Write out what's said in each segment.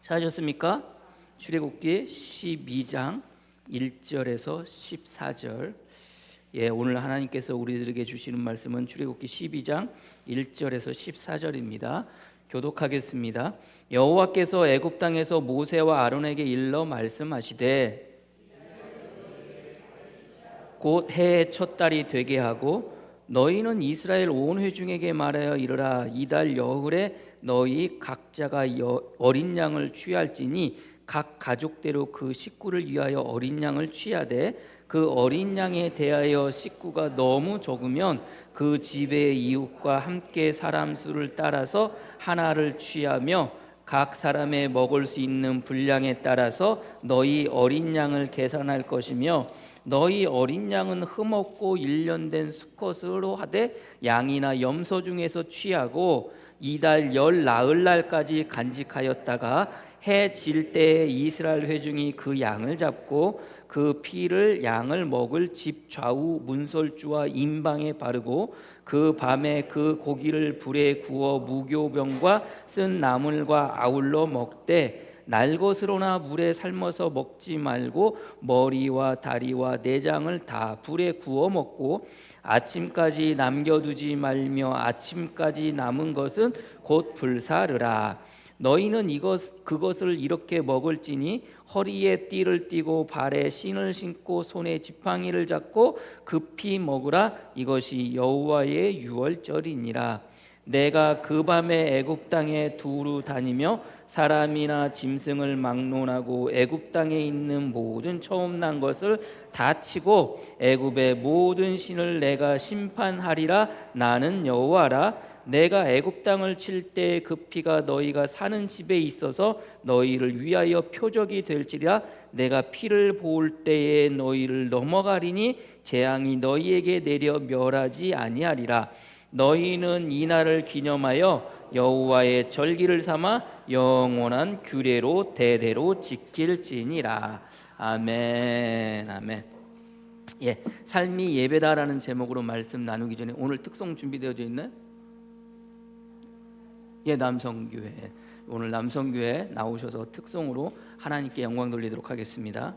찾으셨습니까? 출애굽기 12장 1절에서 14절. 오늘 하나님께서 우리들에게 주시는 말씀은 출애굽기 12장 1절에서 14절입니다. 교독하겠습니다. 여호와께서 애굽 땅에서 모세와 아론에게 일러 말씀하시되 곧 해의 첫 달이 되게 하고 너희는 이스라엘 온 회중에게 말하여 이르라. 이달 여흘에 너희 각자가 어린 양을 취할지니 각 가족대로 그 식구를 위하여 어린 양을 취하되 그 어린 양에 대하여 식구가 너무 적으면 그 집의 이웃과 함께 사람 수를 따라서 하나를 취하며 각 사람의 먹을 수 있는 분량에 따라서 너희 어린 양을 계산할 것이며 너희 어린 양은 흠없고 1년 된 수컷으로 하되 양이나 염소 중에서 취하고 이달 열 나흘날까지 간직하였다가 해 질 때에 이스라엘 회중이 그 양을 잡고 그 피를 양을 먹을 집 좌우 문설주와 임방에 바르고 그 밤에 그 고기를 불에 구워 무교병과 쓴 나물과 아울러 먹되 날것으로나 물에 삶아서 먹지 말고 머리와 다리와 내장을 다 불에 구워 먹고 아침까지 남겨두지 말며 아침까지 남은 것은 곧 불사르라. 너희는 그것을 이렇게 먹을지니 허리에 띠를 띠고 발에 신을 신고 손에 지팡이를 잡고 급히 먹으라. 이것이 여호와의 유월절이니라. 내가 그 밤에 애굽 땅에 두루 다니며 사람이나 짐승을 막론하고 애굽 땅에 있는 모든 처음 난 것을 다 치고 애굽의 모든 신을 내가 심판하리라. 나는 여호와라. 내가 애굽 땅을 칠 때 그 피가 너희가 사는 집에 있어서 너희를 위하여 표적이 될지라. 내가 피를 보을 때에 너희를 넘어가리니 재앙이 너희에게 내려 멸하지 아니하리라. 너희는 이 날을 기념하여 여호와의 절기를 삼아 영원한 규례로 대대로 지킬지니라. 아멘. 아멘. 삶이 예배다라는 제목으로 말씀 나누기 전에 오늘 특송 준비되어져 있나요? 남성교회. 오늘 남성교회 나오셔서 특송으로 하나님께 영광 돌리도록 하겠습니다.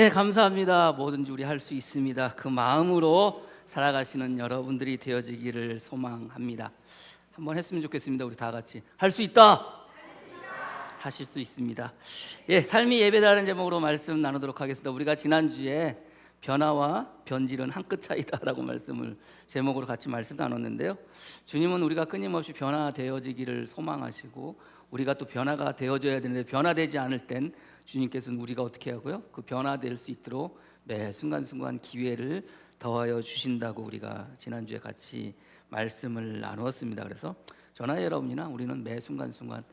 네, 감사합니다. 뭐든지 우리 할 수 있습니다. 그 마음으로 살아가시는 여러분들이 되어지기를 소망합니다. 한번 했으면 좋겠습니다. 우리 다 같이 할 수 있다. 하실 수 있습니다. 예, 삶이 예배다라는 제목으로 말씀 나누도록 하겠습니다. 우리가 지난주에 변화와 변질은 한 끗 차이다라고 말씀을 제목으로 같이 말씀 나눴는데요. 주님은 우리가 끊임없이 변화되어지기를 소망하시고 우리가 또 변화가 되어져야 되는데 변화되지 않을 땐 주님께서는 우리가 어떻게 하고요? 그 변화될 수 있도록 매 순간순간 기회를 더하여 주신다고 우리가 지난주에 같이 말씀을 나누었습니다. 그래서 저나 여러분이나 우리는 매 순간순간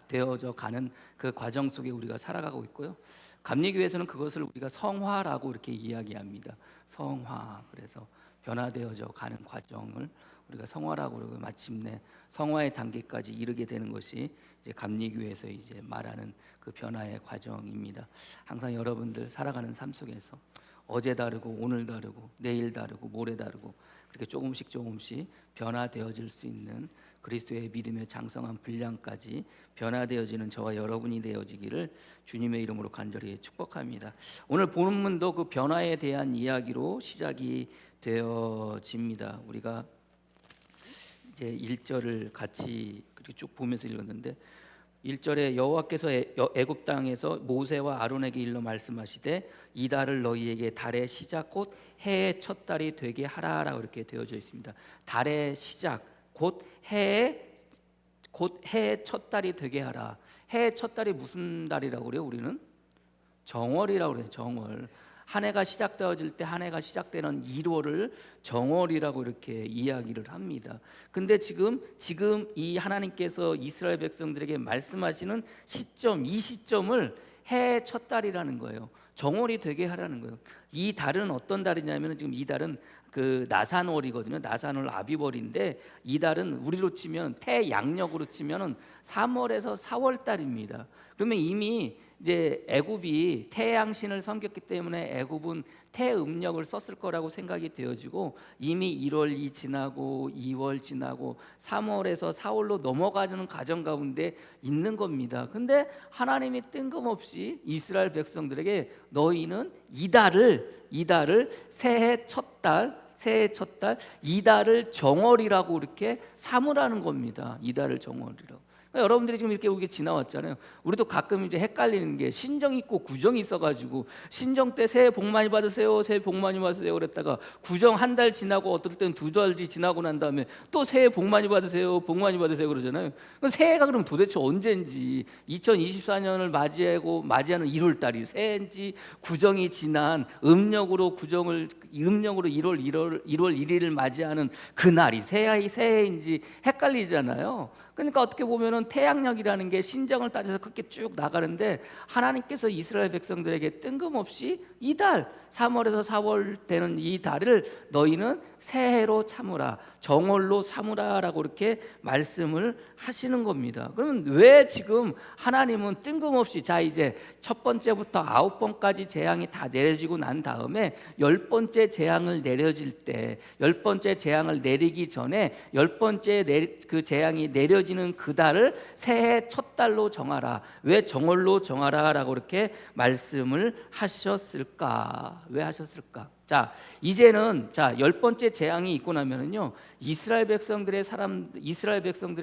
되어져 가는 그 과정 속에 우리가 살아가고 있고요. 감리교회에서는 그것을 우리가 성화라고 이렇게 이야기합니다. 성화. 그래서 변화되어져 가는 과정을 우리가 성화라고 그러고 마침내 성화의 단계까지 이르게 되는 것이 이제 감리교회에서 이제 말하는 그 변화의 과정입니다. 항상 여러분들 살아가는 삶 속에서 어제 다르고 오늘 다르고 내일 다르고 모레 다르고 그렇게 조금씩 변화되어질 수 있는 그리스도의 믿음의 장성한 분량까지 변화되어지는 저와 여러분이 되어지기를 주님의 이름으로 간절히 축복합니다. 오늘 본문도 그 변화에 대한 이야기로 시작이 되어집니다. 우리가 이제 1절을 같이 쭉 보면서 읽었는데 1절에 여호와께서 애굽 땅에서 모세와 아론에게 일러 말씀하시되 이 달을 너희에게 달의 시작 곧 해의 첫 달이 되게 하라라고 이렇게 되어져 있습니다. 달의 시작 곧 해의 첫 달이 되게 하라. 해의 첫 달이 무슨 달이라고 그래요? 우리는 정월이라고 그래요. 정월. 한 해가 시작되어질 때 한 해가 시작되는 1월을 정월이라고 이렇게 이야기를 합니다. 근데 지금 이 하나님께서 이스라엘 백성들에게 말씀하시는 시점, 이 시점을 해의 첫 달이라는 거예요. 정월이 되게 하라는 거예요. 이 달은 어떤 달이냐면 지금 이 달은 그 나산월이거든요. 나산월 아비월인데 이 달은 우리로 치면 태양력으로 치면은 3월에서 4월 달입니다. 그러면 이미 이제 애굽이 태양신을 섬겼기 때문에 애굽은 태음력을 썼을 거라고 생각이 되어지고 이미 1월이 지나고 2월 지나고 3월에서 4월로 넘어가는 과정 가운데 있는 겁니다. 근데 하나님이 뜬금없이 이스라엘 백성들에게 너희는 이 달을 새해 첫 달 이 달을 정월이라고 이렇게 삼으라는 겁니다. 이 달을 정월이라고. 여러분들이 지금 이렇게 우리가 지나왔잖아요. 우리도 가끔 이제 헷갈리는 게 신정 있고 구정이 있어가지고 신정 때 새해 복 많이 받으세요, 새해 복 많이 받으세요 그랬다가 구정 한 달 지나고 어떨 때는 2달 지나고 난 다음에 또 새해 복 많이 받으세요, 복 많이 받으세요 그러잖아요. 그럼 새해가 그럼 도대체 언제인지 2024년을 맞이하는 1월 달이 새해인지 구정이 지난 음력으로 1월 1일을 맞이하는 그날이 새해인지 헷갈리잖아요. 그러니까 어떻게 보면은 태양력이라는 게 신정을 따져서 그렇게 쭉 나가는데 하나님께서 이스라엘 백성들에게 뜬금없이 이 달 3월에서 4월 되는 이 달을 너희는 새해로 삼으라, 정월로 삼으라라고 이렇게 말씀을 하시는 겁니다. 그러면 왜 지금 하나님은 뜬금없이 자 이제 첫 번째부터 9번까지 재앙이 다 내려지고 난 다음에 10번째 재앙을 내려질 때 10번째 재앙을 내리기 전에 10번째 그 재앙이 내려지는 그 달을 새해 첫 달로 정하라. 왜 정월로 정하라라고 이렇게 말씀을 하셨을까? 왜 하셨을까? 자, 이제는 10번째 재앙이 있고 나면은요. 이스라엘 백성들의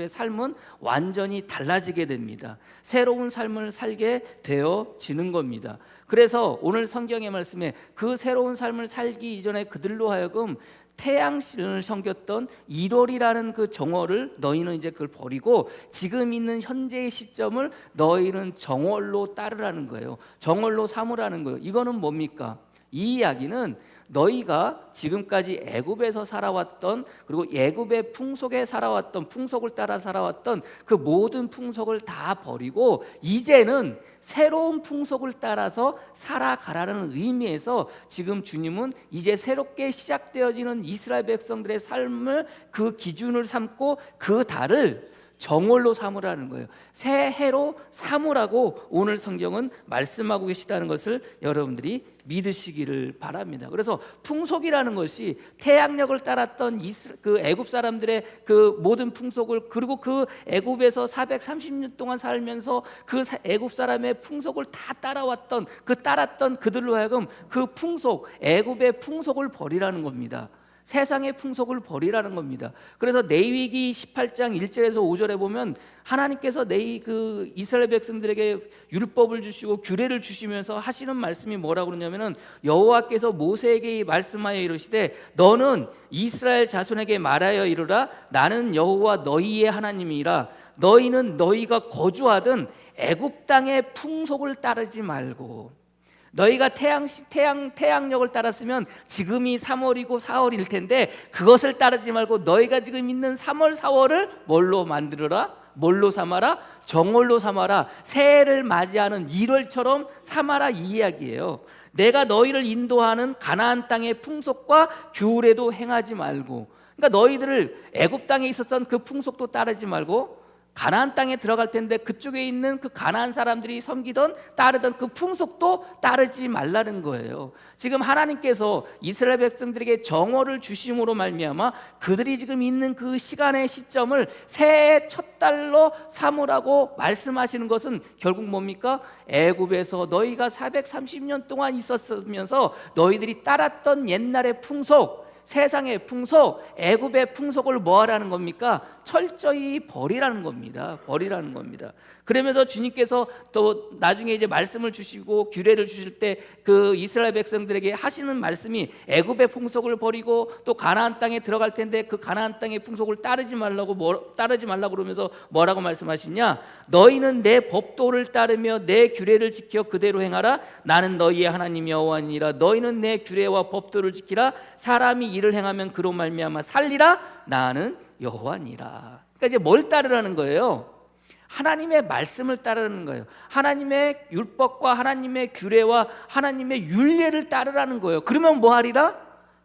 삶은 완전히 달라지게 됩니다. 새로운 삶을 살게 되어지는 겁니다. 그래서 오늘 성경의 말씀에 그 새로운 삶을 살기 이전에 그들로 하여금 태양신을 섬겼던 1월이라는 그 정월을 너희는 이제 그걸 버리고 지금 있는 현재의 시점을 너희는 정월로 따르라는 거예요. 정월로 삼으라는 거예요. 이거는 뭡니까? 이 이야기는 너희가 지금까지 애굽에서 살아왔던 그리고 애굽의 풍속에 살아왔던 풍속을 따라 살아왔던 그 모든 풍속을 다 버리고 이제는 새로운 풍속을 따라서 살아가라는 의미에서 지금 주님은 이제 새롭게 시작되어지는 이스라엘 백성들의 삶을 그 기준을 삼고 그 달을 정월로 삼으라는 거예요. 새 해로 삼으라고 오늘 성경은 말씀하고 계시다는 것을 여러분들이 믿으시기를 바랍니다. 그래서 풍속이라는 것이 태양력을 따랐던 그 애굽 사람들의 그 모든 풍속을, 그리고 그 애굽에서 430년 동안 살면서 그 애굽 사람의 풍속을 다 따랐던 그들로 하여금 그 풍속, 애굽의 풍속을 버리라는 겁니다. 세상의 풍속을 버리라는 겁니다. 그래서 레위기 18장 1절에서 5절에 보면 하나님께서 그 이스라엘 백성들에게 율법을 주시고 규례를 주시면서 하시는 말씀이 뭐라고 그러냐면은, 여호와께서 모세에게 말씀하여 이르시되 너는 이스라엘 자손에게 말하여 이르라. 나는 여호와 너희의 하나님이라. 너희는 너희가 거주하던 애굽 땅의 풍속을 따르지 말고, 너희가 태양력을 따랐으면 지금이 3월이고 4월일 텐데 그것을 따르지 말고 너희가 지금 있는 3월 4월을 뭘로 만들어라? 뭘로 삼아라? 정월로 삼아라. 새해를 맞이하는 1월처럼 삼아라, 이 이야기예요. 내가 너희를 인도하는 가나안 땅의 풍속과 규례도 행하지 말고, 그러니까 너희들을 애굽 땅에 있었던 그 풍속도 따르지 말고 가나안 땅에 들어갈 텐데 그쪽에 있는 그 가나안 사람들이 섬기던 따르던 그 풍속도 따르지 말라는 거예요. 지금 하나님께서 이스라엘 백성들에게 정월을 주심으로 말미암아 그들이 지금 있는 그 시간의 시점을 새해 첫 달로 삼으라고 말씀하시는 것은 결국 뭡니까? 애굽에서 너희가 430년 동안 있었으면서 너희들이 따랐던 옛날의 풍속, 세상의 풍속, 애굽의 풍속을 뭐 하라는 겁니까? 철저히 버리라는 겁니다. 버리라는 겁니다. 그러면서 주님께서 또 나중에 이제 말씀을 주시고 규례를 주실 때 그 이스라엘 백성들에게 하시는 말씀이 애굽의 풍속을 버리고 또 가나안 땅에 들어갈 텐데 그 가나안 땅의 풍속을 따르지 말라고 그러면서 뭐라고 말씀하시냐? 너희는 내 법도를 따르며 내 규례를 지켜 그대로 행하라. 나는 너희의 하나님 여호와니라. 너희는 내 규례와 법도를 지키라. 사람이 이를 행하면 그로 말미암아 살리라. 나는 여호와니라. 그러니까 이제 뭘 따르라는 거예요? 하나님의 말씀을 따르는 거예요. 하나님의 율법과 하나님의 규례와 하나님의 율례를 따르라는 거예요. 그러면 뭐 하리라?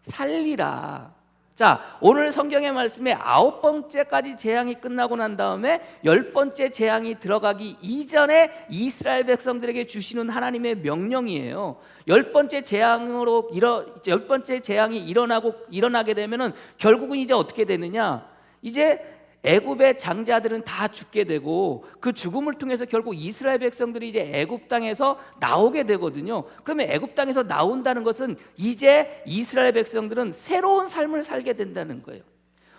살리라. 자, 오늘 성경의 말씀에 9번째까지 재앙이 끝나고 난 다음에 10번째 재앙이 들어가기 이전에 이스라엘 백성들에게 주시는 하나님의 명령이에요. 10번째 재앙이 일어나게 되면은 결국은 이제 어떻게 되느냐? 이제 애굽의 장자들은 다 죽게 되고 그 죽음을 통해서 결국 이스라엘 백성들이 이제 애굽 땅에서 나오게 되거든요. 그러면 애굽 땅에서 나온다는 것은 이제 이스라엘 백성들은 새로운 삶을 살게 된다는 거예요.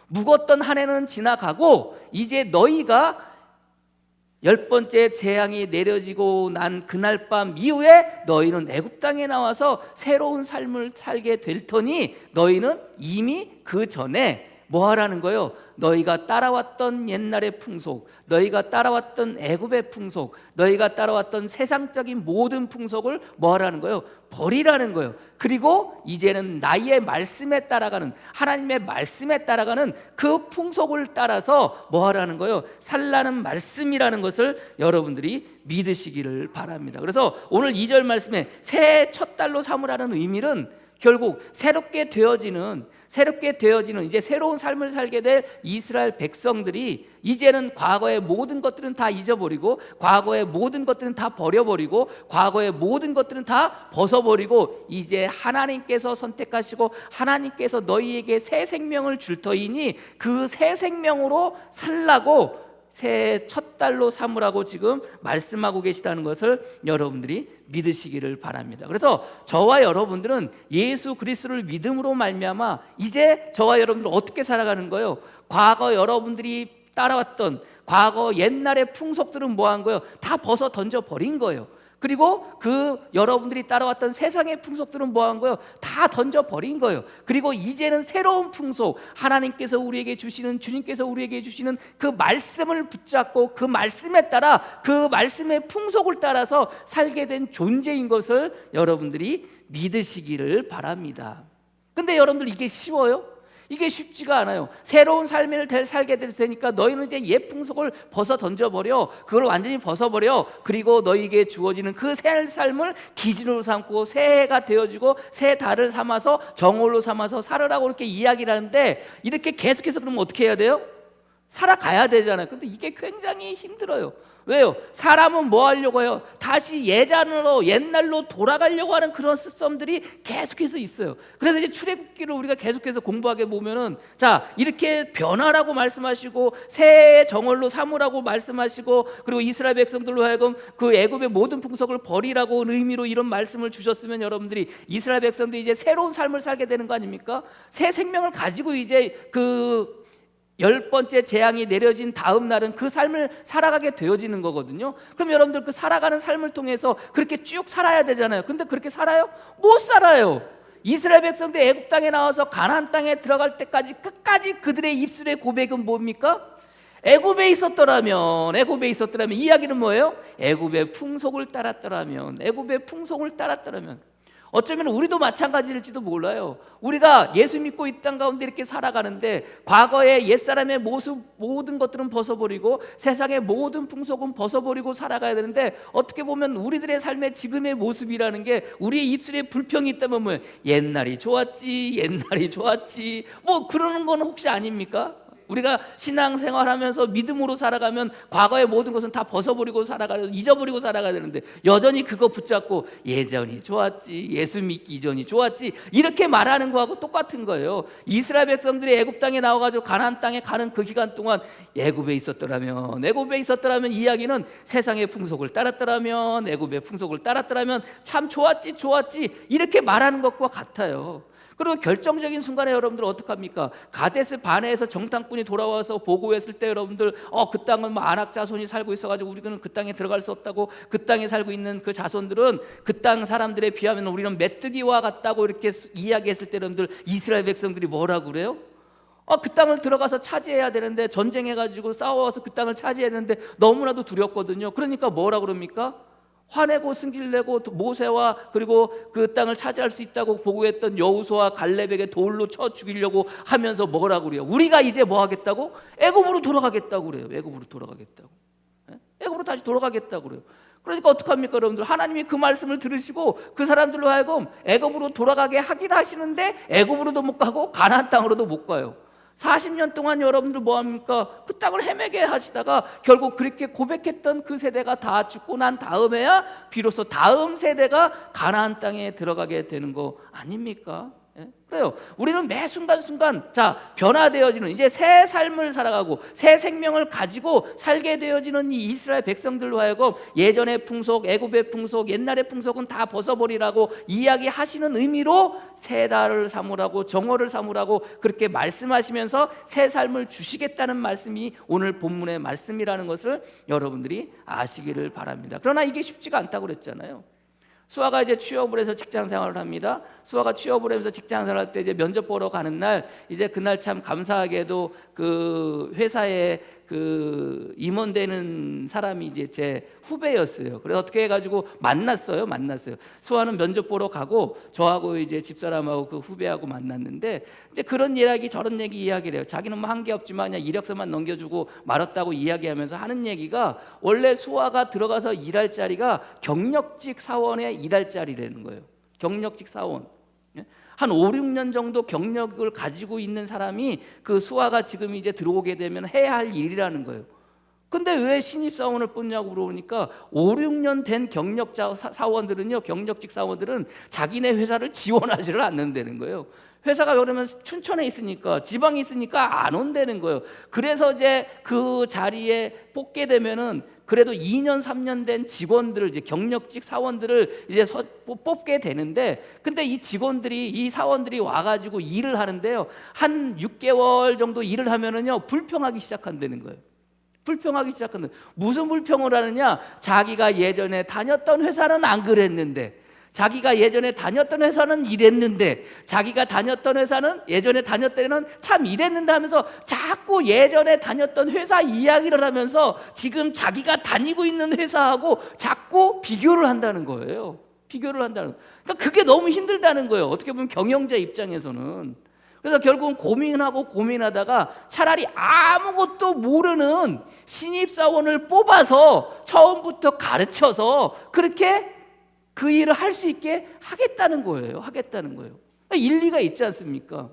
묵었던 한 해는 지나가고 이제 너희가 10번째 재앙이 내려지고 난 그날 밤 이후에 너희는 애굽 땅에 나와서 새로운 삶을 살게 될 터니 너희는 이미 그 전에 뭐 하라는 거예요? 너희가 따라왔던 옛날의 풍속, 너희가 따라왔던 애굽의 풍속, 너희가 따라왔던 세상적인 모든 풍속을 뭐 하라는 거예요? 버리라는 거예요. 그리고 이제는 나의 말씀에 따라가는, 하나님의 말씀에 따라가는 그 풍속을 따라서 뭐 하라는 거예요? 살라는 말씀이라는 것을 여러분들이 믿으시기를 바랍니다. 그래서 오늘 2절 말씀에 새해 첫 달로 삼으라는 의미는 결국 새롭게 되어지는 이제 새로운 삶을 살게 될 이스라엘 백성들이 이제는 과거의 모든 것들은 다 잊어버리고 과거의 모든 것들은 다 버려버리고 과거의 모든 것들은 다 벗어버리고 이제 하나님께서 선택하시고 하나님께서 너희에게 새 생명을 줄 터이니 그 새 생명으로 살라고 새해 첫 달로 삼으라고 지금 말씀하고 계시다는 것을 여러분들이 믿으시기를 바랍니다. 그래서 저와 여러분들은 예수 그리스도를 믿음으로 말미암아 이제 저와 여러분들은 어떻게 살아가는 거예요? 과거 여러분들이 따라왔던 과거 옛날의 풍속들은 뭐 한 거예요? 다 벗어 던져 버린 거예요. 그리고 그 여러분들이 따라왔던 세상의 풍속들은 뭐 한 거예요? 다 던져버린 거예요. 그리고 이제는 새로운 풍속, 하나님께서 우리에게 주시는, 주님께서 우리에게 주시는 그 말씀을 붙잡고 그 말씀에 따라 그 말씀의 풍속을 따라서 살게 된 존재인 것을 여러분들이 믿으시기를 바랍니다. 근데 여러분들 이게 쉬워요? 이게 쉽지가 않아요. 새로운 삶을 살게 될 테니까 너희는 이제 옛 풍속을 벗어 던져버려. 그걸 완전히 벗어버려. 그리고 너희에게 주어지는 그 새 삶을 기준으로 삼고 새해가 되어지고 새 달을 삼아서 정월로 삼아서 살으라고 이렇게 이야기를 하는데 이렇게 계속해서 그러면 어떻게 해야 돼요? 살아가야 되잖아요. 근데 이게 굉장히 힘들어요. 왜요? 사람은 뭐 하려고 해요? 다시 옛날로 돌아가려고 하는 그런 습성들이 계속해서 있어요. 그래서 이제 출애굽기를 우리가 계속해서 공부하게 보면은, 자, 이렇게 변화라고 말씀하시고 새 정월로 삼으라고 말씀하시고, 그리고 이스라엘 백성들로 하여금 그 애굽의 모든 풍속을 버리라고 의미로 이런 말씀을 주셨으면, 여러분들이 이스라엘 백성들이 이제 새로운 삶을 살게 되는 거 아닙니까? 새 생명을 가지고 이제 그 10번째 재앙이 내려진 다음 날은 그 삶을 살아가게 되어지는 거거든요. 그럼 여러분들 그 살아가는 삶을 통해서 그렇게 쭉 살아야 되잖아요. 근데 그렇게 살아요? 못 살아요. 이스라엘 백성들 애굽 땅에 나와서 가나안 땅에 들어갈 때까지 끝까지 그들의 입술의 고백은 뭡니까? 애굽에 있었더라면 이야기는 뭐예요? 애굽의 풍속을 따랐더라면, 애굽의 풍속을 따랐더라면. 어쩌면 우리도 마찬가지일지도 몰라요. 우리가 예수 믿고 이 땅 가운데 이렇게 살아가는데 과거의 옛사람의 모습 모든 것들은 벗어버리고 세상의 모든 풍속은 벗어버리고 살아가야 되는데, 어떻게 보면 우리들의 삶의 지금의 모습이라는 게 우리의 입술에 불평이 있다면 뭐예요? 옛날이 좋았지 뭐 그러는 건 혹시 아닙니까? 우리가 신앙생활하면서 믿음으로 살아가면 과거의 모든 것은 다 벗어버리고 잊어버리고 살아가야 되는데, 여전히 그거 붙잡고 예전이 좋았지, 예수 믿기 이전이 좋았지, 이렇게 말하는 거하고 똑같은 거예요. 이스라엘 백성들이 애굽 땅에 나와가지고 가나안 땅에 가는 그 기간 동안 애굽에 있었더라면 이야기는 세상의 풍속을 따랐더라면, 애굽의 풍속을 따랐더라면 참 좋았지 이렇게 말하는 것과 같아요. 그리고 결정적인 순간에 여러분들 어떡합니까? 가데스 바네에서 정탐꾼이 돌아와서 보고했을 때, 여러분들 그 땅은 뭐 아낙 자손이 살고 있어가지고 우리는 그 땅에 들어갈 수 없다고, 그 땅에 살고 있는 그 자손들은 그 땅 사람들에 비하면 우리는 메뚜기와 같다고 이렇게 이야기했을 때, 여러분들 이스라엘 백성들이 뭐라고 그래요? 그 땅을 들어가서 차지해야 되는데, 전쟁해가지고 싸워서 그 땅을 차지해야 되는데 너무나도 두렵거든요. 그러니까 뭐라 그럽니까? 화내고 승질내고 모세와 그리고 그 땅을 차지할 수 있다고 보고했던 여호수아와 갈렙에게 돌로 쳐 죽이려고 하면서 뭐라고 그래요? 우리가 이제 뭐 하겠다고? 애굽으로 돌아가겠다고 그래요. 애굽으로 다시 돌아가겠다고 그래요. 그러니까 어떡합니까, 여러분들? 하나님이 그 말씀을 들으시고 그 사람들로 하여금 애굽으로 돌아가게 하긴 하시는데 애굽으로도 못 가고 가나안 땅으로도 못 가요. 40년 동안 여러분들 뭐합니까? 그 땅을 헤매게 하시다가 결국 그렇게 고백했던 그 세대가 다 죽고 난 다음에야 비로소 다음 세대가 가나안 땅에 들어가게 되는 거 아닙니까? 그래요. 우리는 매 순간순간 변화되어지는, 이제 새 삶을 살아가고 새 생명을 가지고 살게 되어지는 이 이스라엘 백성들로 하여금 예전의 풍속, 애굽의 풍속, 옛날의 풍속은 다 벗어버리라고 이야기하시는 의미로 새 달을 삼으라고, 정월을 삼으라고 그렇게 말씀하시면서 새 삶을 주시겠다는 말씀이 오늘 본문의 말씀이라는 것을 여러분들이 아시기를 바랍니다. 그러나 이게 쉽지가 않다고 그랬잖아요. 수아가 이제 취업을 해서 직장 생활을 합니다. 수아가 취업을 하면서 직장 생활할 때 이제 면접 보러 가는 날, 이제 그날 참 감사하게도 그 회사에 그 임원되는 사람이 이제 제 후배였어요. 그래서 어떻게 해가지고 만났어요. 수아는 면접 보러 가고 저하고 이제 집사람하고 그 후배하고 만났는데, 이제 그런 이야기 저런 얘기 이야기를 해요. 자기는 뭐 한 게 없지만 그냥 이력서만 넘겨주고 말았다고 이야기하면서 하는 얘기가, 원래 수아가 들어가서 일할 자리가 경력직 사원에 일할 자리라는 거예요. 경력직 사원. 한 5, 6년 정도 경력을 가지고 있는 사람이 그 수아가 지금 이제 들어오게 되면 해야 할 일이라는 거예요. 근데 왜 신입사원을 뽑냐고 물어보니까 5, 6년 된 사원들은요, 경력직 사원들은 자기네 회사를 지원하지를 않는다는 거예요. 회사가 그러면 춘천에 있으니까, 지방에 있으니까 안 온다는 거예요. 그래서 이제 그 자리에 뽑게 되면은 그래도 2년 3년 된 직원들을, 이제 경력직 사원들을 이제 뽑게 되는데, 근데 이 직원들이, 이 사원들이 와가지고 일을 하는데요, 한 6개월 정도 일을 하면은요 불평하기 시작한다는 거예요. 무슨 불평을 하느냐? 자기가 예전에 다녔던 회사는 안 그랬는데, 자기가 예전에 다녔던 회사는 이랬는데, 자기가 다녔던 회사는 예전에 다녔던 때는 참 이랬는데 하면서 자꾸 예전에 다녔던 회사 이야기를 하면서 지금 자기가 다니고 있는 회사하고 자꾸 비교를 한다는 거예요. 그러니까 그게 너무 힘들다는 거예요. 어떻게 보면 경영자 입장에서는. 그래서 결국은 고민하다가 차라리 아무것도 모르는 신입사원을 뽑아서 처음부터 가르쳐서 그렇게 그 일을 할 수 있게 하겠다는 거예요. 일리가 있지 않습니까?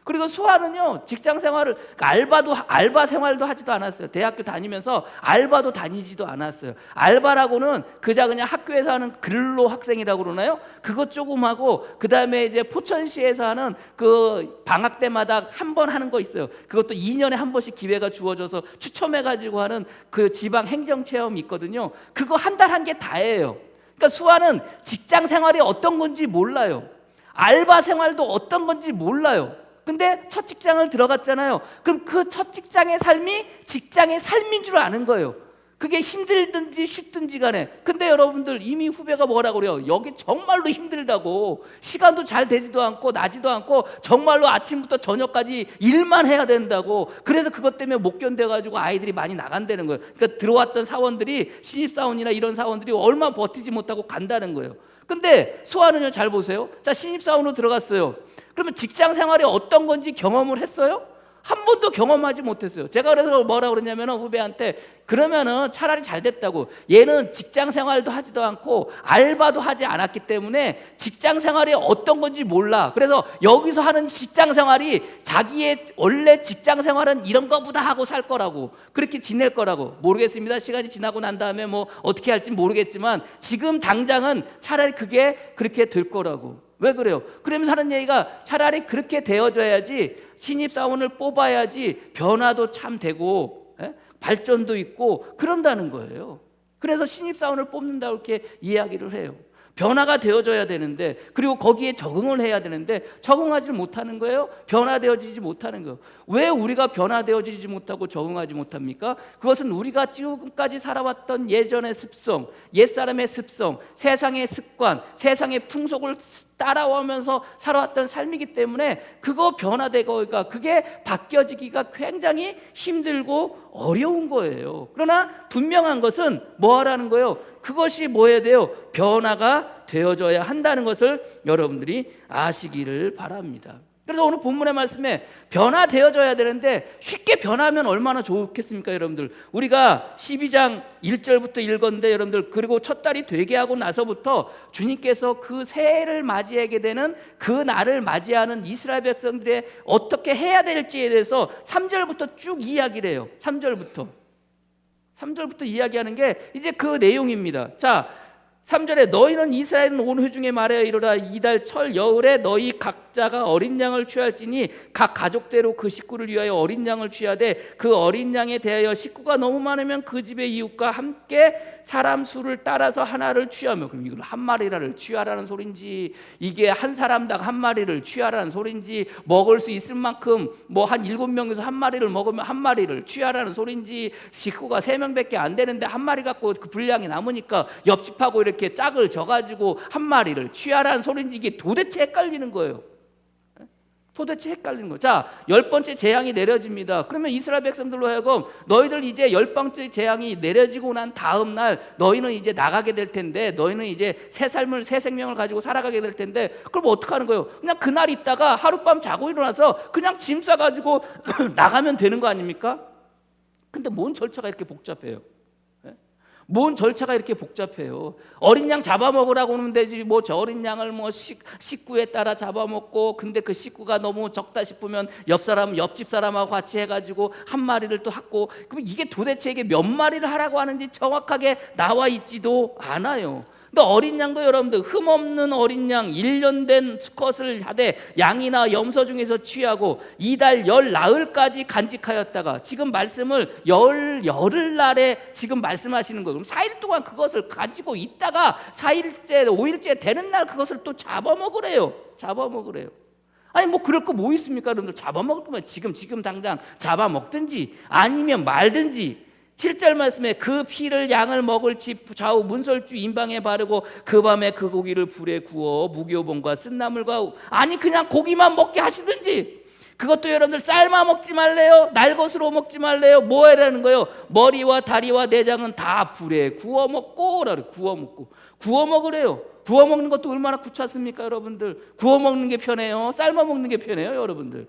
그리고 수아는요, 직장 생활을, 알바 생활도 하지도 않았어요. 대학교 다니면서 알바도 다니지도 않았어요. 알바라고는 그냥 학교에서 하는 근로 학생이라고 그러나요? 그것 조금 하고, 그 다음에 이제 포천시에서 하는 그 방학 때마다 한 번 하는 거 있어요. 그것도 2년에 한 번씩 기회가 주어져서 추첨해가지고 하는 그 지방 행정 체험이 있거든요. 그거 한 달 한 게 다예요. 그러니까 수아는 직장 생활이 어떤 건지 몰라요. 알바 생활도 어떤 건지 몰라요. 근데 첫 직장을 들어갔잖아요. 그럼 그 첫 직장의 삶이 직장의 삶인 줄 아는 거예요. 그게 힘들든지 쉽든지 간에. 근데 여러분들, 이미 후배가 뭐라고 그래요? 여기 정말로 힘들다고. 시간도 잘 되지도 않고 나지도 않고 정말로 아침부터 저녁까지 일만 해야 된다고. 그래서 그것 때문에 못 견뎌가지고 아이들이 많이 나간다는 거예요. 그러니까 들어왔던 사원들이, 신입사원이나 이런 사원들이 얼마 버티지 못하고 간다는 거예요. 근데 수아는요, 잘 보세요. 자, 신입사원으로 들어갔어요. 그러면 직장 생활이 어떤 건지 경험을 했어요? 한 번도 경험하지 못했어요. 제가 그래서 뭐라 그러냐면 후배한테, 그러면은 차라리 잘 됐다고. 얘는 직장 생활도 하지도 않고 알바도 하지 않았기 때문에 직장 생활이 어떤 건지 몰라. 그래서 여기서 하는 직장 생활이 자기의 원래 직장 생활은 이런 거보다 하고 살 거라고, 그렇게 지낼 거라고. 모르겠습니다. 시간이 지나고 난 다음에 뭐 어떻게 할지 모르겠지만 지금 당장은 차라리 그게 그렇게 될 거라고. 왜 그래요? 그러면서 하는 얘기가, 차라리 그렇게 되어져야지, 신입사원을 뽑아야지 변화도 참 되고, 발전도 있고 그런다는 거예요. 그래서 신입사원을 뽑는다고 이렇게 이야기를 해요. 변화가 되어져야 되는데, 그리고 거기에 적응을 해야 되는데 적응하지 못하는 거예요. 변화되어지지 못하는 거예요. 왜 우리가 변화되어지지 못하고 적응하지 못합니까? 그것은 우리가 지금까지 살아왔던 예전의 습성, 옛사람의 습성, 세상의 습관, 세상의 풍속을 따라오면서 살아왔던 삶이기 때문에 그거 변화되고가, 그게 바뀌어지기가 굉장히 힘들고 어려운 거예요. 그러나 분명한 것은 뭐 하라는 거예요? 그것이 뭐 해야 돼요? 변화가 되어져야 한다는 것을 여러분들이 아시기를 바랍니다. 그래서 오늘 본문의 말씀에 변화되어져야 되는데, 쉽게 변하면 얼마나 좋겠습니까 여러분들? 우리가 12장 1절부터 읽었는데 여러분들, 그리고 첫 달이 되게 하고 나서부터 주님께서 그 새해를 맞이하게 되는 그 날을 맞이하는 이스라엘 백성들의 어떻게 해야 될지에 대해서 3절부터 쭉 이야기를 해요. 3절부터 이야기하는 게 이제 그 내용입니다. 자, 3절에 너희는 이스라엘은 온 회중에 말하여 이르라. 이달 철 여울에 너희 각자가 어린 양을 취할지니 각 가족대로 그 식구를 위하여 어린 양을 취하되, 그 어린 양에 대하여 식구가 너무 많으면 그 집의 이웃과 함께 사람 수를 따라서 하나를 취하며. 그럼 이걸 한 마리를 취하라는 소린지, 이게 한 사람당 한 마리를 취하라는 소린지, 먹을 수 있을 만큼 뭐 한 7명에서 한 마리를 먹으면 한 마리를 취하라는 소린지, 식구가 3명밖에 안 되는데 한 마리 갖고 그 분량이 남으니까 옆집하고 이렇게 짝을 져가지고 한 마리를 취하라는 소리인지, 이게 도대체 헷갈리는 거예요. 도대체 헷갈리는 거예요. 자, 10번째 재앙이 내려집니다. 그러면 이스라엘 백성들로 하여금, 너희들 이제 10번째 재앙이 내려지고 난 다음 날 너희는 이제 나가게 될 텐데, 너희는 이제 새 삶을, 새 생명을 가지고 살아가게 될 텐데, 그럼 어떻게 하는 거예요? 그냥 그날 있다가 하룻밤 자고 일어나서 그냥 짐 싸가지고 나가면 되는 거 아닙니까? 근데 뭔 절차가 이렇게 복잡해요? 뭔 절차가 이렇게 복잡해요? 어린 양 잡아먹으라고 하면 되지, 뭐 저 어린 양을 뭐 식구에 따라 잡아먹고, 근데 그 식구가 너무 적다 싶으면 옆집 사람하고 같이 해가지고 한 마리를 또 하고, 그럼 이게 도대체 이게 몇 마리를 하라고 하는지 정확하게 나와 있지도 않아요. 근데 어린 양도 여러분들, 흠없는 어린 양 1년 된 수컷을 하되 양이나 염소 중에서 취하고 2달 열 나흘까지 간직하였다가, 지금 말씀을 열흘 날에 지금 말씀하시는 거예요. 그럼 4일 동안 그것을 가지고 있다가 4일째 5일째 되는 날 그것을 또 잡아먹으래요. 아니 뭐 그럴 거 뭐 있습니까 여러분들? 잡아먹을 거면 지금 당장 잡아먹든지 아니면 말든지. 7절 말씀에 그 피를 양을 먹을 집 좌우 문설주 인방에 바르고 그 밤에 그 고기를 불에 구워 무교봉과 쓴나물과, 아니 그냥 고기만 먹게 하시든지, 그것도 여러분들 삶아 먹지 말래요? 날 것으로 먹지 말래요? 뭐 하라는 거예요? 머리와 다리와 내장은 다 불에 구워 먹고, 구워 먹으래요. 구워 먹는 것도 얼마나 귀찮습니까 여러분들? 구워 먹는 게 편해요? 삶아 먹는 게 편해요 여러분들?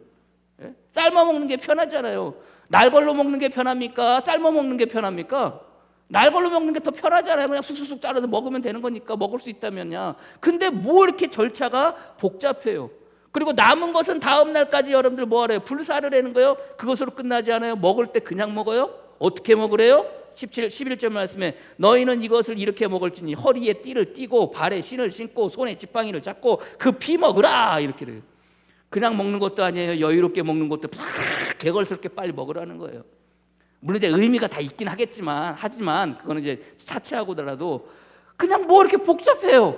예? 삶아 먹는 게 편하잖아요. 날걸로 먹는 게 편합니까? 삶아 먹는 게 편합니까? 날걸로 먹는 게 더 편하잖아요. 그냥 쑥쑥쑥 자라서 먹으면 되는 거니까, 먹을 수 있다면요. 근데 뭐 이렇게 절차가 복잡해요? 그리고 남은 것은 다음 날까지 여러분들 뭐 하래요? 불사를 하는 거예요. 그것으로 끝나지 않아요. 먹을 때 그냥 먹어요? 어떻게 먹으래요? 11절 말씀에 너희는 이것을 이렇게 먹을지니 허리에 띠를 띠고 발에 신을 신고 손에 지팡이를 잡고 그 피 먹으라 이렇게 돼요. 그냥 먹는 것도 아니에요. 여유롭게 먹는 것도 팍 개걸스럽게 빨리 먹으라는 거예요. 물론 이제 의미가 다 있긴 하지만 그거는 이제 차치하고더라도 그냥 뭐 이렇게 복잡해요.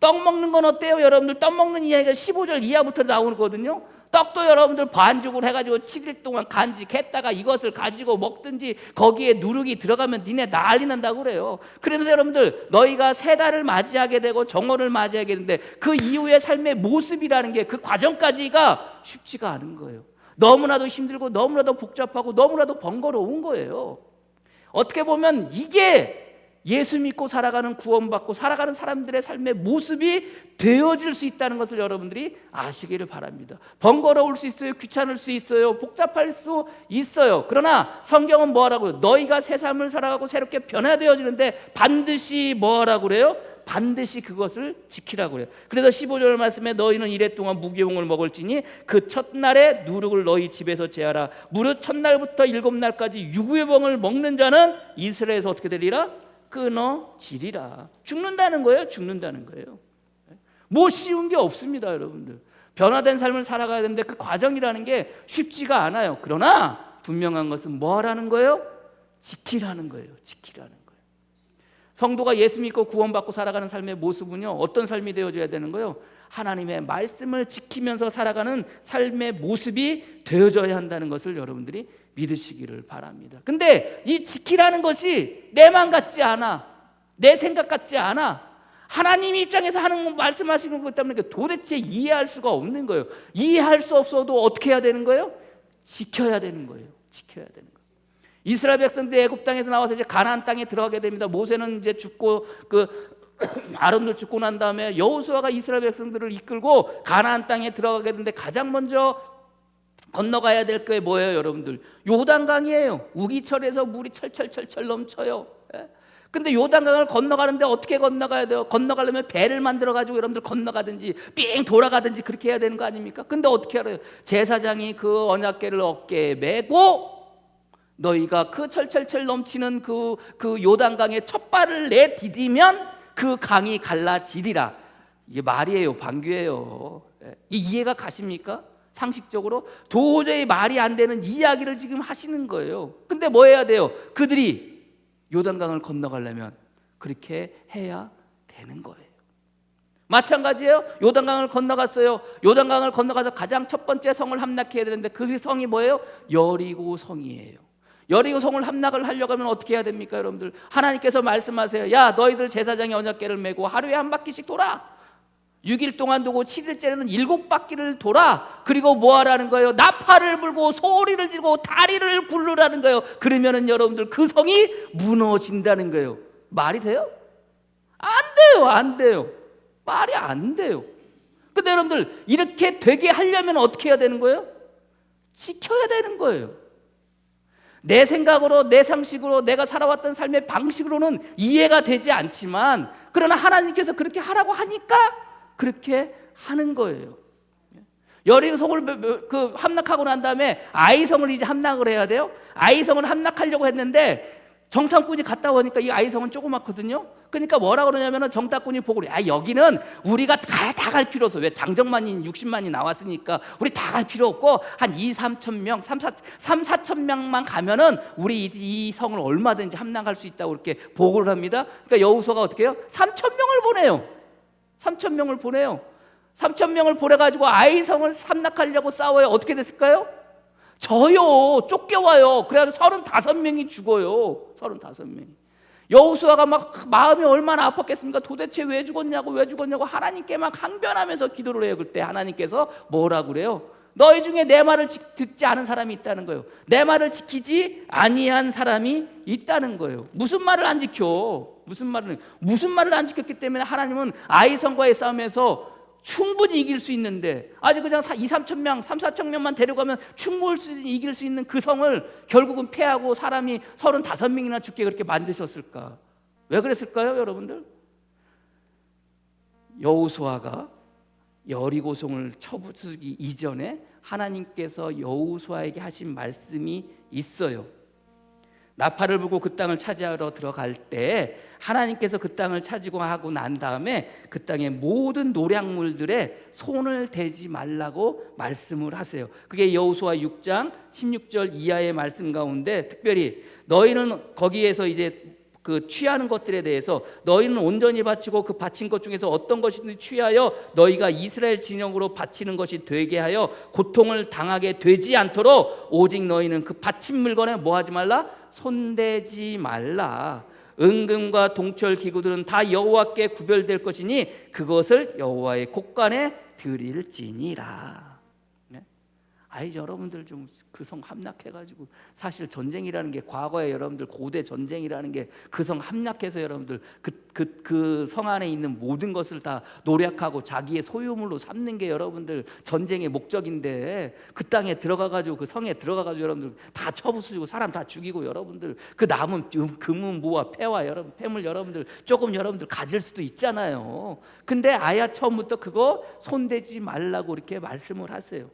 떡 먹는 건 어때요? 여러분들 떡 먹는 이야기가 15절 이하부터 나오거든요. 떡도 여러분들 반죽을 해가지고 7일 동안 간직했다가 이것을 가지고 먹든지 거기에 누룩이 들어가면 니네 난리 난다고 그래요. 그러면서 여러분들 너희가 새 달을 맞이하게 되고 정월을 맞이하게 되는데 그 이후의 삶의 모습이라는 게 그 과정까지가 쉽지가 않은 거예요. 너무나도 힘들고 너무나도 복잡하고 너무나도 번거로운 거예요. 어떻게 보면 이게 예수 믿고 살아가는 구원받고 살아가는 사람들의 삶의 모습이 되어질 수 있다는 것을 여러분들이 아시기를 바랍니다. 번거로울 수 있어요. 귀찮을 수 있어요. 복잡할 수 있어요. 그러나 성경은 뭐하라고요? 너희가 새 삶을 살아가고 새롭게 변화되어지는데 반드시 뭐하라고 그래요? 반드시 그것을 지키라고 그래요. 그래서 15절 말씀에 너희는 이래 동안 무교용을 먹을지니 그 첫날에 누룩을 너희 집에서 제하라. 무릇 첫날부터 7날까지 유구의 먹는 자는 이스라엘에서 어떻게 되리라? 끊어지리라. 죽는다는 거예요. 뭐 쉬운 게 없습니다, 여러분들. 변화된 삶을 살아가야 되는데 그 과정이라는 게 쉽지가 않아요. 그러나 분명한 것은 뭐 하라는 거예요? 지키라는 거예요. 성도가 예수 믿고 구원받고 살아가는 삶의 모습은요, 어떤 삶이 되어져야 되는 거예요? 하나님의 말씀을 지키면서 살아가는 삶의 모습이 되어져야 한다는 것을 여러분들이 믿으시기를 바랍니다. 근데 이 지키라는 것이 내 맘 같지 않아, 내 생각 같지 않아. 하나님 입장에서 하는 말씀하시는 것 때문에 도대체 이해할 수가 없는 거예요. 이해할 수 없어도 어떻게 해야 되는 거예요? 지켜야 되는 거예요. 이스라엘 백성들 애굽 땅에서 나와서 이제 가나안 땅에 들어가게 됩니다. 모세는 이제 죽고 아론도 죽고 난 다음에 여호수아가 이스라엘 백성들을 이끌고 가나안 땅에 들어가게 되는데 가장 먼저 건너가야 될 게 뭐예요, 여러분들? 요단강이에요. 우기철에서 물이 철철 넘쳐요. 근데 요단강을 건너가는데 어떻게 건너가야 돼요? 건너가려면 배를 만들어 가지고 여러분들 건너가든지 삥 돌아가든지 그렇게 해야 되는 거 아닙니까? 근데 어떻게 알아요? 제사장이 그 언약궤를 어깨에 메고 너희가 그 철철철 넘치는 그 요단강에 첫 발을 내디디면 그 강이 갈라지리라. 이게 말이에요, 방귀예요. 이해가 가십니까? 상식적으로 도저히 말이 안 되는 이야기를 지금 하시는 거예요. 근데 뭐 해야 돼요? 그들이 요단강을 건너가려면 그렇게 해야 되는 거예요. 마찬가지예요. 요단강을 건너갔어요. 요단강을 건너가서 가장 첫 번째 성을 함락해야 되는데 그 성이 뭐예요? 여리고 성이에요. 여리고 성을 함락을 하려고 하면 어떻게 해야 됩니까, 여러분들? 하나님께서 말씀하세요. 야, 너희들 제사장이 언약궤를 메고 하루에 한 바퀴씩 돌아. 6일 동안 두고 7일째는 7바퀴를 돌아. 그리고 뭐 하라는 거예요? 나팔을 불고 소리를 지르고 다리를 굴르라는 거예요. 그러면은 여러분들 그 성이 무너진다는 거예요. 말이 돼요? 안 돼요. 말이 안 돼요. 근데 여러분들 이렇게 되게 하려면 어떻게 해야 되는 거예요? 지켜야 되는 거예요. 내 생각으로, 내 상식으로, 내가 살아왔던 삶의 방식으로는 이해가 되지 않지만 그러나 하나님께서 그렇게 하라고 하니까 그렇게 하는 거예요. 여리고 성을 함락하고 난 다음에 아이성을 이제 함락을 해야 돼요. 아이성을 함락하려고 했는데 정탐꾼이 갔다 오니까 이 아이성은 조그맣거든요. 그러니까 뭐라 그러냐면은 정탐꾼이 보고 그래. 여기는 우리가 다 갈 필요 없어. 왜? 장정만이 60만이 나왔으니까 우리 다 갈 필요 없고 한 2-3천 명, 3-4천 명만 가면은 우리 이 성을 얼마든지 함락할 수 있다고 이렇게 보고를 합니다. 그러니까 여호수아가 어떻게 해요? 3천 명을 보내요. 3천 명을 보내가지고 아이성을 함락하려고 싸워요. 어떻게 됐을까요? 져요. 쫓겨와요. 그래서 35명이 죽어요. 35명이. 여호수아가 막 마음이 얼마나 아팠겠습니까? 도대체 왜 죽었냐고 하나님께 막 항변하면서 기도를 해요. 그때 하나님께서 뭐라고 그래요? 너희 중에 내 말을 듣지 않은 사람이 있다는 거예요. 내 말을 지키지 아니한 사람이 있다는 거예요. 무슨 말을 안 지켜? 무슨 말을 안 지켰기 때문에 하나님은 아이성과의 싸움에서 충분히 이길 수 있는데 아직 그냥 2-3천 명, 3-4천 명만 데려가면 충분히 이길 수 있는 그 성을 결국은 패하고 사람이 35명이나 죽게 그렇게 만드셨을까? 왜 그랬을까요, 여러분들? 여호수아가 여리고성을 쳐부수기 이전에 하나님께서 여호수아에게 하신 말씀이 있어요. 나팔을 불고 그 땅을 차지하러 들어갈 때 하나님께서 그 땅을 차지고 하고 난 다음에 그 땅의 모든 노략물들에 손을 대지 말라고 말씀을 하세요. 그게 여호수아 6장 16절 이하의 말씀 가운데 특별히 너희는 거기에서 이제 그 취하는 것들에 대해서 너희는 온전히 바치고 그 바친 것 중에서 어떤 것이든지 취하여 너희가 이스라엘 진영으로 바치는 것이 되게 하여 고통을 당하게 되지 않도록 오직 너희는 그 바친 물건에 뭐 하지 말라? 손대지 말라. 은금과 동철 기구들은 다 여호와께 구별될 것이니 그것을 여호와의 곳간에 드릴지니라. 아이 여러분들 좀 그 성 함락해가지고 사실 전쟁이라는 게 과거에 여러분들 고대 전쟁이라는 게 그 성 함락해서 여러분들 그 성 안에 있는 모든 것을 다 노략하고 자기의 소유물로 삼는 게 여러분들 전쟁의 목적인데 그 땅에 들어가가지고 그 성에 들어가가지고 여러분들 다 쳐부수고 사람 다 죽이고 여러분들 그 남은 금은 무와 패와 여러분 폐물 여러분들 조금 여러분들 가질 수도 있잖아요. 근데 아야 처음부터 그거 손대지 말라고 이렇게 말씀을 하세요.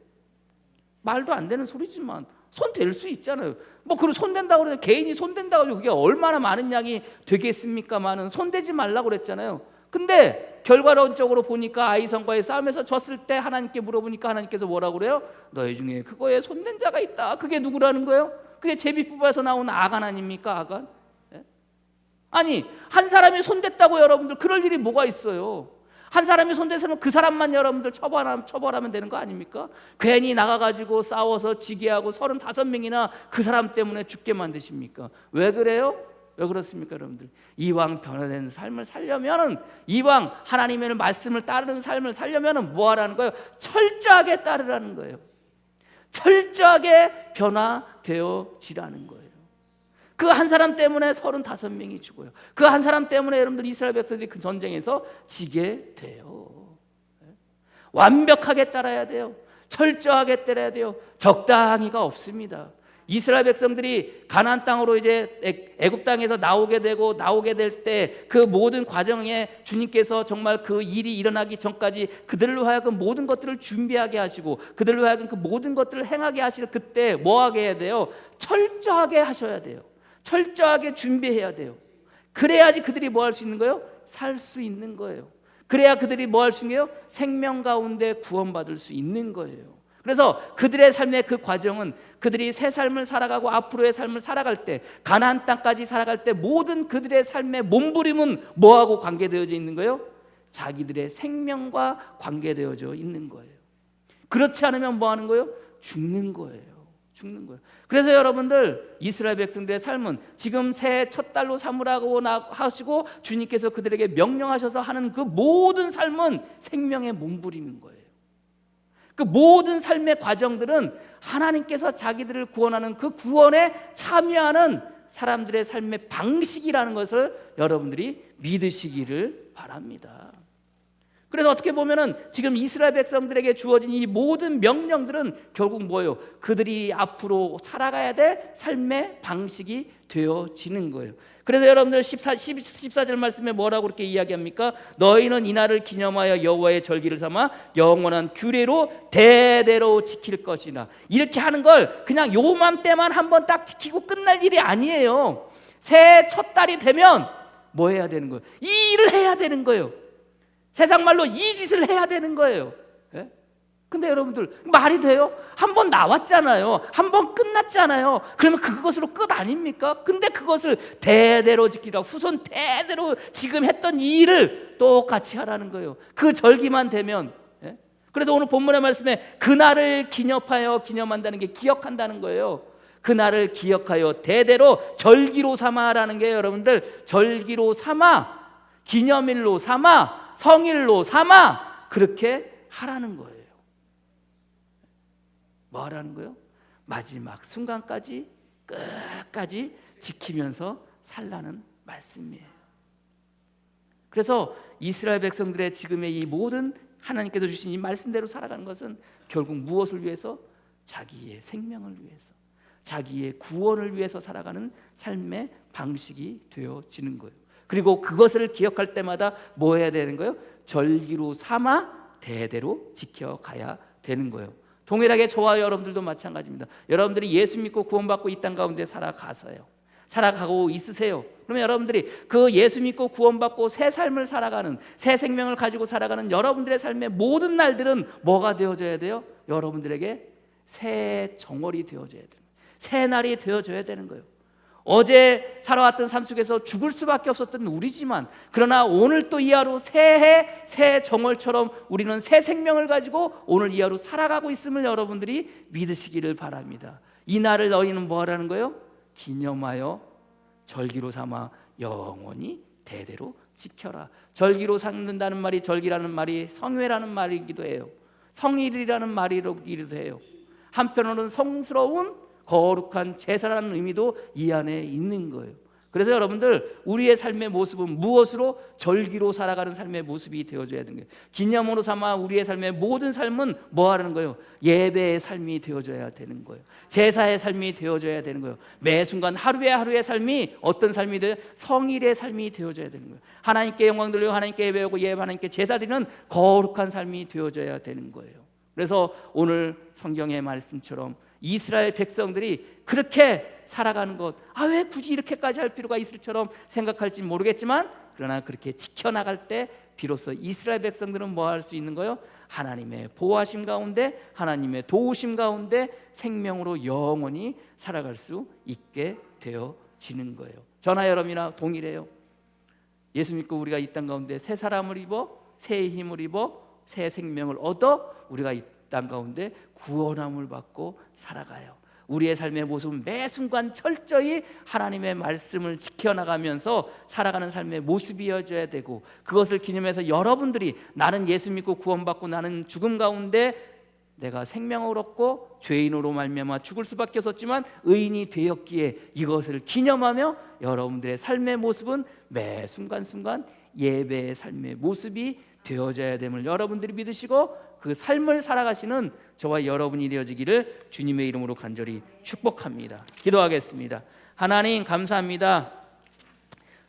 말도 안 되는 소리지만 손 댈 수 있잖아요. 뭐 그걸 손댄다고 그러면 개인이 손댄다고 해서 그게 얼마나 많은 양이 되겠습니까만은 손대지 말라고 그랬잖아요. 근데 결과론적으로 보니까 아이성과의 싸움에서 졌을 때 하나님께 물어보니까 하나님께서 뭐라고 그래요? 너희 중에 그거에 손댄 자가 있다. 그게 누구라는 거예요? 그게 제비뽑아서 나온 아간 아닙니까? 아간? 예? 아니 한 사람이 손댔다고 여러분들 그럴 일이 뭐가 있어요? 한 사람이 손대서는 그 사람만 여러분들 처벌하면 되는 거 아닙니까? 괜히 나가가지고 싸워서 지게 하고 35명이나 그 사람 때문에 죽게 만드십니까? 왜 그래요? 왜 그렇습니까 여러분들? 이왕 변화된 삶을 살려면은 이왕 하나님의 말씀을 따르는 삶을 살려면은 뭐 하라는 거예요? 철저하게 따르라는 거예요. 철저하게 변화되어지라는 거예요. 그 한 사람 때문에 35명이 죽어요. 그 한 사람 때문에 여러분들 이스라엘 백성들이 그 전쟁에서 지게 돼요. 완벽하게 따라야 돼요. 철저하게 따라야 돼요. 적당히가 없습니다. 이스라엘 백성들이 가나안 땅으로 이제 애굽 땅에서 나오게 될 때 그 모든 과정에 주님께서 정말 그 일이 일어나기 전까지 그들로 하여금 모든 것들을 준비하게 하시고 그들로 하여금 그 모든 것들을 행하게 하실 그때 뭐 하게 해야 돼요? 철저하게 하셔야 돼요. 철저하게 준비해야 돼요. 그래야지 그들이 뭐 할 수 있는 거예요? 살 수 있는 거예요. 그래야 그들이 뭐 할 수 있는 거예요? 생명 가운데 구원받을 수 있는 거예요. 그래서 그들의 삶의 그 과정은 그들이 새 삶을 살아가고 앞으로의 삶을 살아갈 때 가나안 땅까지 살아갈 때 모든 그들의 삶의 몸부림은 뭐하고 관계되어져 있는 거예요? 자기들의 생명과 관계되어져 있는 거예요. 그렇지 않으면 뭐 하는 거예요? 죽는 거예요. 죽는 거예요. 그래서 여러분들 이스라엘 백성들의 삶은 지금 새해 첫 달로 삼으라고 하시고 주님께서 그들에게 명령하셔서 하는 그 모든 삶은 생명의 몸부림인 거예요. 그 모든 삶의 과정들은 하나님께서 자기들을 구원하는 그 구원에 참여하는 사람들의 삶의 방식이라는 것을 여러분들이 믿으시기를 바랍니다. 그래서 어떻게 보면은 지금 이스라엘 백성들에게 주어진 이 모든 명령들은 결국 뭐예요? 그들이 앞으로 살아가야 될 삶의 방식이 되어지는 거예요. 그래서 여러분들 14절 말씀에 뭐라고 그렇게 이야기합니까? 너희는 이날을 기념하여 여호와의 절기를 삼아 영원한 규례로 대대로 지킬 것이나. 이렇게 하는 걸 그냥 요맘때만 한번 딱 지키고 끝날 일이 아니에요. 새해 첫 달이 되면 뭐 해야 되는 거예요? 이 일을 해야 되는 거예요. 세상 말로 이 짓을 해야 되는 거예요. 예? 근데 여러분들 말이 돼요? 한 번 나왔잖아요. 한 번 끝났잖아요. 그러면 그것으로 끝 아닙니까? 근데 그것을 대대로 지키라. 후손 대대로 지금 했던 이 일을 똑같이 하라는 거예요. 그 절기만 되면. 예? 그래서 오늘 본문의 말씀에 그날을 기념한다는 게 기억한다는 거예요. 그날을 기억하여 대대로 절기로 삼아라는 게 여러분들 절기로 삼아, 기념일로 삼아, 성일로 삼아 그렇게 하라는 거예요. 뭐 하라는 거예요? 마지막 순간까지 끝까지 지키면서 살라는 말씀이에요. 그래서 이스라엘 백성들의 지금의 이 모든 하나님께서 주신 이 말씀대로 살아가는 것은 결국 무엇을 위해서? 자기의 생명을 위해서, 자기의 구원을 위해서 살아가는 삶의 방식이 되어지는 거예요. 그리고 그것을 기억할 때마다 뭐 해야 되는 거예요? 절기로 삼아 대대로 지켜가야 되는 거예요. 동일하게 저와 여러분들도 마찬가지입니다. 여러분들이 예수 믿고 구원받고 이 땅 가운데 살아가고 있으세요. 그러면 여러분들이 그 예수 믿고 구원받고 새 삶을 살아가는, 새 생명을 가지고 살아가는 여러분들의 삶의 모든 날들은 뭐가 되어져야 돼요? 여러분들에게 새 정월이 되어져야 돼요. 새 날이 되어져야 되는 거예요. 어제 살아왔던 삶 속에서 죽을 수밖에 없었던 우리지만, 그러나 오늘 또 이 하루 새해 새 정월처럼 우리는 새 생명을 가지고 오늘 이 하루 살아가고 있음을 여러분들이 믿으시기를 바랍니다. 이 날을 너희는 뭐 하라는 거예요? 기념하여 절기로 삼아 영원히 대대로 지켜라. 절기로 삼는다는 말이, 절기라는 말이 성회라는 말이기도 해요. 성일이라는 말이기도 해요. 한편으로는 성스러운 거룩한 제사라는 의미도 이 안에 있는 거예요. 그래서 여러분들, 우리의 삶의 모습은 무엇으로? 절기로 살아가는 삶의 모습이 되어줘야 되는 거예요. 기념으로 삼아 우리의 삶의 모든 삶은 뭐 하는 거예요? 예배의 삶이 되어줘야 되는 거예요. 제사의 삶이 되어줘야 되는 거예요. 매 순간 하루의 삶이 어떤 삶이 돼요? 성일의 삶이 되어줘야 되는 거예요. 하나님께 영광 돌리고 하나님께 예배하고 하나님께 제사드리는 거룩한 삶이 되어줘야 되는 거예요. 그래서 오늘 성경의 말씀처럼 이스라엘 백성들이 그렇게 살아가는 것, 왜 굳이 이렇게까지 할 필요가 있을처럼 생각할지 모르겠지만, 그러나 그렇게 지켜나갈 때 비로소 이스라엘 백성들은 뭐 할 수 있는 거예요? 하나님의 보호하심 가운데, 하나님의 도우심 가운데 생명으로 영원히 살아갈 수 있게 되어지는 거예요. 저나 여러분이나 동일해요. 예수 믿고 우리가 이 땅 가운데 새 사람을 입어, 새 힘을 입어, 새 생명을 얻어 우리가 이 땅 가운데 구원함을 받고 살아가요. 우리의 삶의 모습은 매 순간 철저히 하나님의 말씀을 지켜나가면서 살아가는 삶의 모습이어져야 되고, 그것을 기념해서 여러분들이 나는 예수 믿고 구원받고 나는 죽음 가운데 내가 생명을 얻고 죄인으로 말미암아 죽을 수밖에 없었지만 의인이 되었기에, 이것을 기념하며 여러분들의 삶의 모습은 매 순간순간 예배의 삶의 모습이 되어져야 됨을 여러분들이 믿으시고, 그 삶을 살아가시는 저와 여러분이 되어지기를 주님의 이름으로 간절히 축복합니다. 기도하겠습니다. 하나님 감사합니다.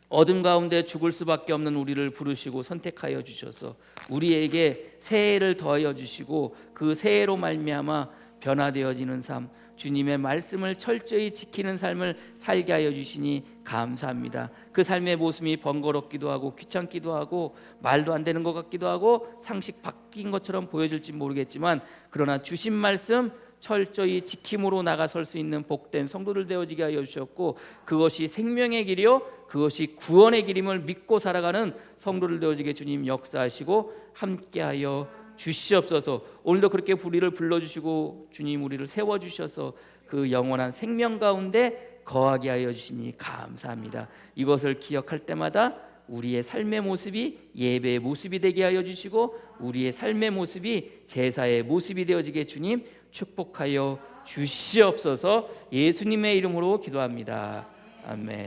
어둠 가운데 죽을 수밖에 없는 우리를 부르시고 선택하여 주셔서 우리에게 새해를 더하여 주시고, 그 새해로 말미암아 변화되어지는 삶, 주님의 말씀을 철저히 지키는 삶을 살게 하여 주시니 감사합니다. 그 삶의 모습이 번거롭기도 하고 귀찮기도 하고 말도 안 되는 것 같기도 하고 상식 바뀐 것처럼 보여질지 모르겠지만, 그러나 주신 말씀 철저히 지킴으로 나가설 수 있는 복된 성도들 되어지게 하여 주셨고, 그것이 생명의 길이요 그것이 구원의 길임을 믿고 살아가는 성도들 되어지게 주님 역사하시고 함께하여 주시옵소서. 오늘도 그렇게 우리를 불러주시고 주님 우리를 세워주셔서 그 영원한 생명 가운데 거하게 하여 주시니 감사합니다. 이것을 기억할 때마다 우리의 삶의 모습이 예배의 모습이 되게 하여 주시고, 우리의 삶의 모습이 제사의 모습이 되어지게 주님 축복하여 주시옵소서. 예수님의 이름으로 기도합니다. 아멘.